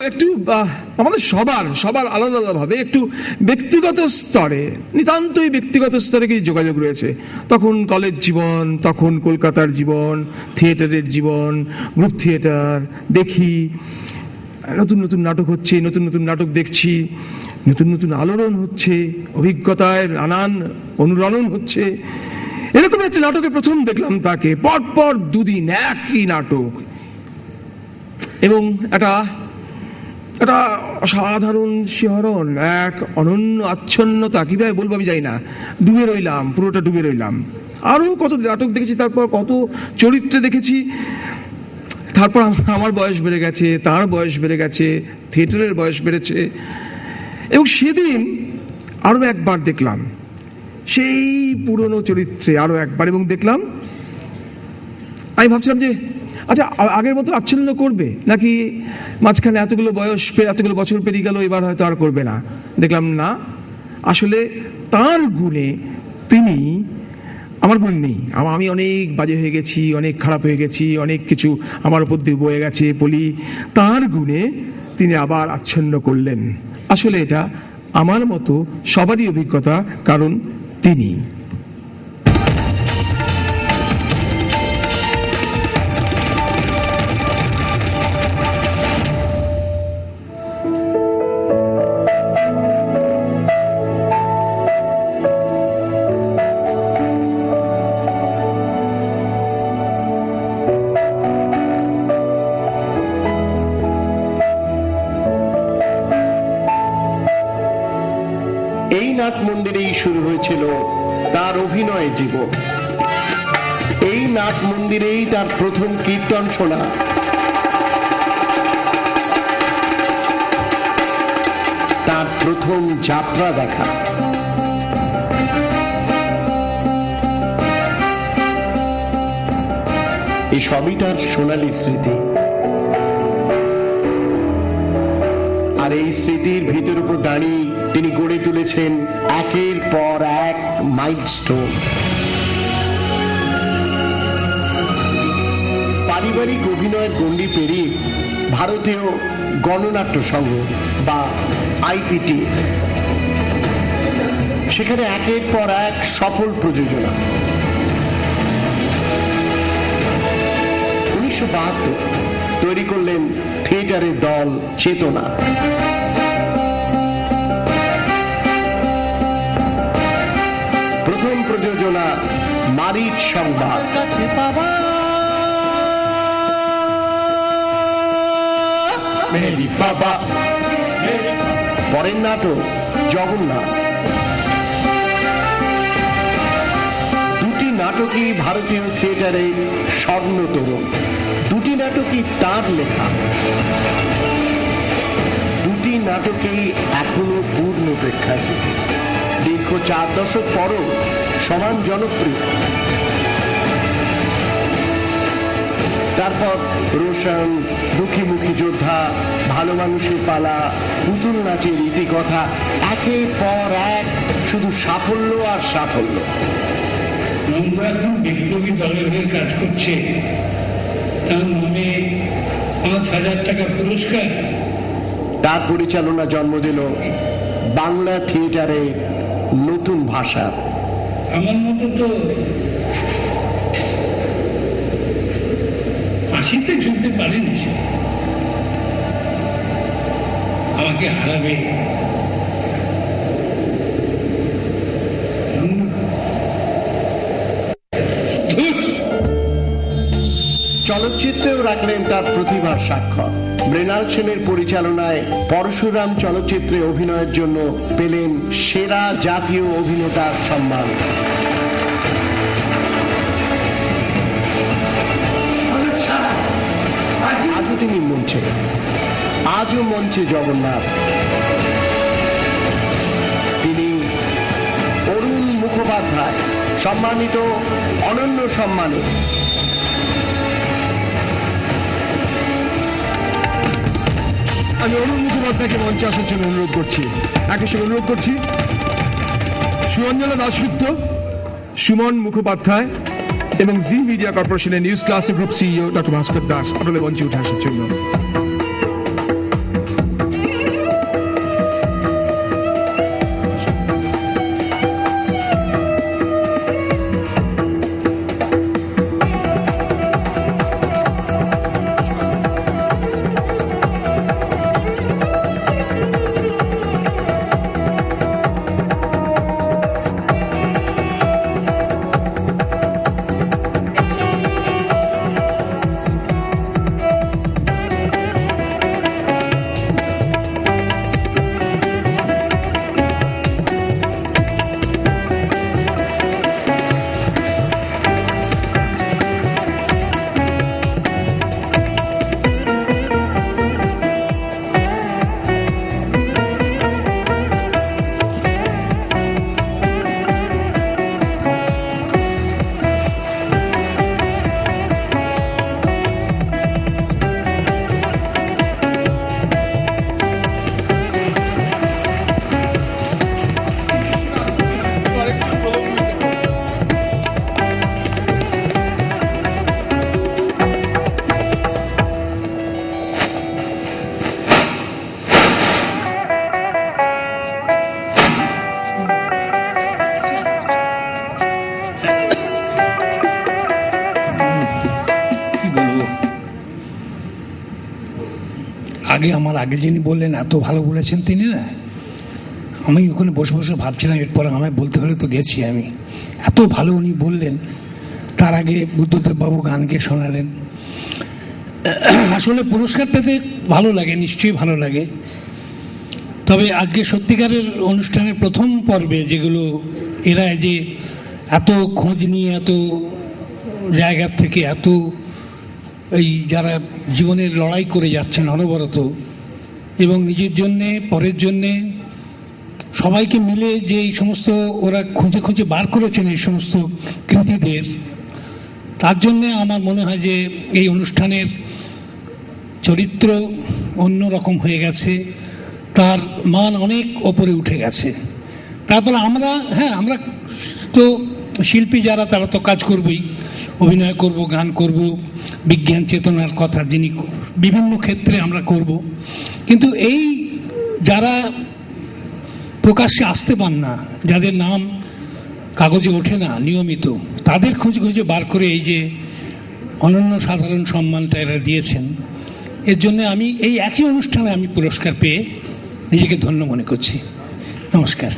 একটু আমাদের সবার আলাদা আলাদাভাবে একটু ব্যক্তিগত স্তরে, নিতান্তই ব্যক্তিগত স্তরে কিছু যোগাযোগ রয়েছে। তখন কলেজ জীবন, তখন কলকাতার জীবন, থিয়েটারের জীবন, গ্রুপ থিয়েটার দেখি, নতুন নতুন নাটক হচ্ছে, নতুন নতুন নাটক দেখছি, নতুন নতুন আলোড়ন হচ্ছে, অভিজ্ঞতায় নানান অনুরণন হচ্ছে। এরকম একটা নাটকে প্রথম দেখলাম তাকে, পরপর দুদিন একই নাটক, এবং একটা অসাধারণ শিহরণ, এক অনন্য আচ্ছন্নতা, কিভাবে বলবো আমি জানি না, ডুবে রইলাম, পুরোটা ডুবে রইলাম। আরও কত নাটক দেখেছি, তারপর কত চরিত্রে দেখেছি, তারপর আমার বয়স বেড়ে গেছে, তার বয়স বেড়ে গেছে, থিয়েটারের বয়স বেড়েছে, এবং সেদিন আরও একবার দেখলাম সেই পুরনো চরিত্রে আরও একবার, এবং দেখলাম, আমি ভাবছিলাম যে আচ্ছা আগের মতো আচ্ছন্ন করবে নাকি, মাঝখানে এতগুলো বছর পেরিয়ে গেল, এবার হয়তো আর করবে না। দেখলাম না, আসলে তার গুণে তিনি, আমার গুণ নেই, আমি অনেক বাজে হয়ে গেছি, অনেক খারাপ হয়ে গেছি, অনেক কিছু আমার উপর দিয়ে বয়ে গেছে পলি, তার গুণে তিনি আবার আচ্ছন্ন করলেন। আসলে এটা আমার মতো সবারই অভিজ্ঞতা, কারণ তিনি। এই নাট মন্দিরেই শুরু হয়েছিল তার অভিনয় জীবন। এই নাট মন্দিরেই তার প্রথম কীর্তন শোনা, তার প্রথম যাত্রা দেখা। এই সবই তার সোনালী স্মৃতি, আর এই স্মৃতির ভিতর উপর দাঁড়িয়ে তিনি গড়ে তুলেছেন একের পর এক মাইলস্টোন। পারিবারিক অভিনয়ের গণ্ডি পেরিয়ে ভারতীয় গণনাট্য সংঘ বা আইপিটি, সেখানে একের পর এক সফল প্রযোজনা। 1972 তৈরি করলেন থিয়েটারের দল চেতনা। প্রথম প্রযোজনা মারিচ সংবাদ। পরের নাটক জগন্নাথ। দুটি নাটকই ভারতীয় থিয়েটারে স্বর্ণতরুণ, দুটি নাটকই তার লেখা, দুটি নাটকেই এখনো পূর্ণ প্রেক্ষায়, দীর্ঘ 4 দশক পরও সমান জনপ্রিয়। তারপর রোশন, দুঃখীমুখী যোদ্ধা, ভালো মানুষের পালা, পুতুল নাচের ইতিকথা, একের পর এক শুধু সাফল্য আর সাফল্য। এখন বিপ্লবী দলের হয়ে কাজ করছে, তার নামে 5,000 টাকা পুরস্কার। তার পরিচালনা জন্ম দিল বাংলা থিয়েটারে নতুন ভাষা। আমার মতো তো 80-তে ঝুলতে পারেনি, সে আমাকে হারাবে। চলচ্চিত্রেও রাখলেন তার প্রতিভার স্বাক্ষর। মৃণাল সেনের পরিচালনায় পরশুরাম চলচ্চিত্রে অভিনয়ের জন্য পেলেন সেরা জাতীয় অভিনেতার সম্মান। আজও তিনি মঞ্চে, আজও মঞ্চে জগন্নাথ। তিনি অরুণ মুখোপাধ্যায়, সম্মানিত অনন্য সম্মানে। আমি অরুণ মুখোপাধ্যায়কে মঞ্চে আসার জন্য অনুরোধ করছি। একই সঙ্গে অনুরোধ করছি সুরঞ্জনা দাশগুপ্ত, সুমন মুখোপাধ্যায় এবং জি মিডিয়া কর্পোরেশনের news classic group CEO doctor Bhaskar Das আপনাদের মঞ্চে উঠে আসার জন্য। আমার আগে যিনি বললেন এত ভালো বলেছেন তিনি না, আমি ওখানে বসে বসে ভাবছিলাম এরপরে আমায় বলতে হলে তো গেছি আমি, এত ভালো উনি বললেন। তার আগে বুদ্ধদেব বাবু গান গেয়ে শোনালেন। আসলে পুরস্কার পেতে ভালো লাগে, নিশ্চয়ই ভালো লাগে। তবে আজকে সত্যিকারের অনুষ্ঠানের প্রথম পর্বে যেগুলো এরা যে এত খোঁজ নিয়ে এত জায়গার থেকে এত এই যারা জীবনের লড়াই করে যাচ্ছেন অনবরত এবং নিজের জন্যে পরের জন্যে সবাইকে মিলে যে এই সমস্ত ওরা খুঁজে খুঁজে বার করেছেন এই সমস্ত কৃতিদের, তার জন্যে আমার মনে হয় যে এই অনুষ্ঠানের চরিত্র অন্যরকম হয়ে গেছে, তার মান অনেক ওপরে উঠে গেছে। তারপর আমরা আমরা তো শিল্পী যারা তারা তো কাজ করবই, অভিনয় করব, গান করব, বিজ্ঞান চেতনার কথা যিনি বিভিন্ন ক্ষেত্রে আমরা করব, কিন্তু এই যারা প্রকাশ্যে আসতে পান না, যাদের নাম কাগজে ওঠে না নিয়মিত, তাদের খুঁজে খুঁজে বার করে এই যে অনন্য সাধারণ সম্মানটা এরা দিয়েছেন, এর জন্য আমি এই একই অনুষ্ঠানে আমি পুরস্কার পেয়ে নিজেকে ধন্য মনে করছি। নমস্কার।